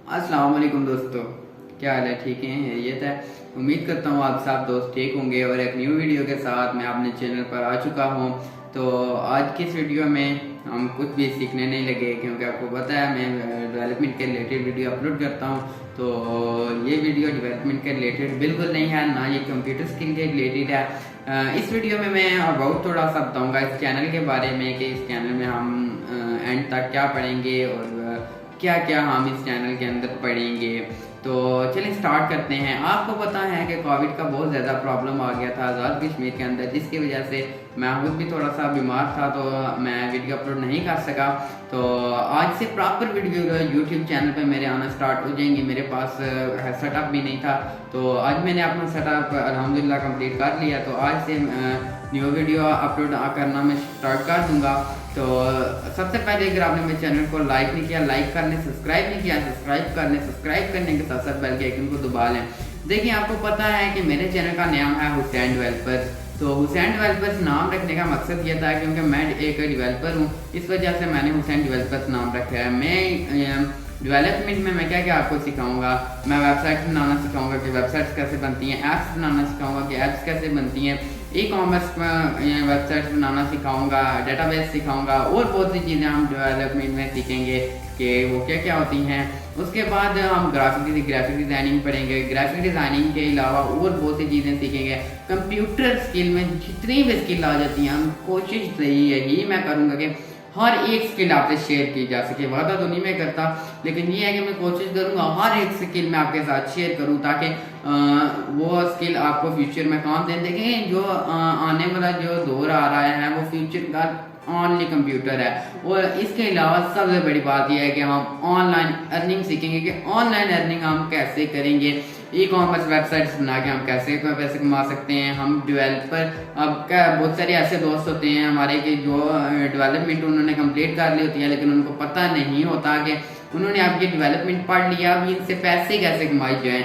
अस्सलाम वालेकुम दोस्तों, क्या हाल है? ठीक हैं? खैरियत है? उम्मीद करता हूँ आप सब दोस्त ठीक होंगे और एक न्यू वीडियो के साथ मैं अपने चैनल पर आ चुका हूँ। तो आज की इस वीडियो में हम कुछ भी सीखने नहीं लगे, क्योंकि आपको पता है मैं डेवलपमेंट के रिलेटेड वीडियो अपलोड करता हूँ। तो ये वीडियो डेवलपमेंट के रिलेटेड बिल्कुल नहीं है, ना ये कंप्यूटर स्किल के रिलेटेड है। इस वीडियो में मैं अबाउट थोड़ा सा बताऊँगा इस चैनल के बारे में कि इस चैनल में हम एंड तक क्या पढ़ेंगे और क्या क्या हम इस चैनल के अंदर पढ़ेंगे। तो चलिए स्टार्ट करते हैं। आपको पता है कि कोविड का बहुत ज़्यादा प्रॉब्लम आ गया था आज़ाद कश्मीर के अंदर, जिसकी वजह से मैं खुद भी थोड़ा सा बीमार था, तो मैं वीडियो अपलोड नहीं कर सका। तो आज से प्रॉपर वीडियो यूट्यूब चैनल पे मेरे आना स्टार्ट हो जाएंगी। मेरे पास सेटअप भी नहीं था, तो आज मैंने अपना सेटअप अल्हम्दुलिल्लाह कंप्लीट कर लिया। तो आज से न्यू वीडियो अपलोड करना मैं स्टार्ट कर दूंगा। तो सबसे पहले अगर आपने मेरे चैनल को लाइक नहीं किया, लाइक कर लें। सब्सक्राइब नहीं किया, सब्सक्राइब कर लें। सब्सक्राइब करने के साथ साथ बेल के आइकन को दबा लें। देखिए, आपको पता है कि मेरे चैनल का नाम है हुसैन डेवलपर्स। तो हुसैन डेवलपर्स नाम रखने का मकसद ये था क्योंकि मैं एक डेवलपर हूँ, इस वजह से मैंने हुसैन डेवलपर्स नाम रखा है। मैं डेवलपमेंट में मैं क्या क्या आपको सिखाऊंगा। मैं वेबसाइट बनाना सिखाऊंगा कि वेबसाइट्स कैसे बनती हैं, ऐप्स बनाना सिखाऊंगा कि ऐप्स कैसे बनती हैं, ई कॉमर्स में वेबसाइट्स बनाना सिखाऊंगा, डेटाबेस सिखाऊंगा और बहुत सी चीज़ें हम डेवलपमेंट में सीखेंगे कि वो क्या क्या होती हैं। उसके बाद हम ग्राफिक डिज़ाइनिंग पढ़ेंगे। ग्राफिक डिज़ाइनिंग के अलावा और बहुत सी चीज़ें सीखेंगे। कंप्यूटर स्किल में जितनी भी स्किल आ जाती हैं, हम कोशिश यही मैं करूँगा कि हर एक स्किल आपसे शेयर की जा सके। वादा तो नहीं मैं करता, लेकिन ये है कि मैं कोशिश करूँगा हर एक स्किल मैं आपके साथ शेयर करूँ, ताकि वो स्किल आपको फ्यूचर में काम दे। देखें, जो आने वाला जो दौर आ रहा है वो फ्यूचर का ऑनली कंप्यूटर है। और इसके अलावा सबसे बड़ी बात यह है कि हम ऑनलाइन अर्निंग सीखेंगे कि ऑनलाइन अर्निंग हम कैसे करेंगे। ई कॉमर्स वेबसाइट्स बना के हम कैसे पैसे कमा सकते हैं। हम डेवलपर, अब क्या बहुत सारे ऐसे दोस्त होते हैं हमारे कि जो डेवलपमेंट उन्होंने कंप्लीट कर ली होती है, लेकिन उनको पता नहीं होता कि उन्होंने अब ये डेवलपमेंट पढ़ लिया, अब इनसे पैसे कैसे कमाए जाएँ,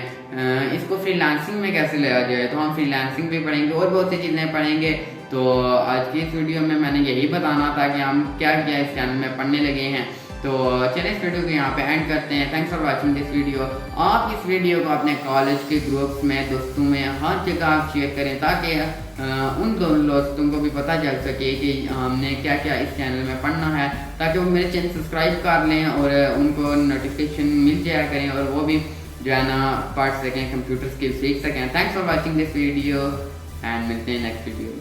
इसको फ्रीलांसिंग में कैसे लिया जाए। तो हम फ्रीलांसिंग भी पढ़ेंगे और बहुत सी चीज़ें पढ़ेंगे। तो आज की इस वीडियो में मैंने यही बताना था कि हम क्या क्या इस चैनल में पढ़ने लगे हैं। तो चलिए इस वीडियो को यहाँ पे एंड करते हैं। Thanks for watching this video. आप इस वीडियो को अपने कॉलेज के ग्रुप्स में, दोस्तों में, हर जगह आप शेयर करें, ताकि उन दोस्तों को भी पता चल सके कि हमने क्या क्या इस चैनल में पढ़ना है, ताकि वो मेरे चैनल सब्सक्राइब कर लें और उनको नोटिफिकेशन मिल जाया करें और वो भी जो है ना पढ़ सकें, कंप्यूटर स्किल सीख सकें। Thanks for watching this video and मिलते हैं नेक्स्ट वीडियो में।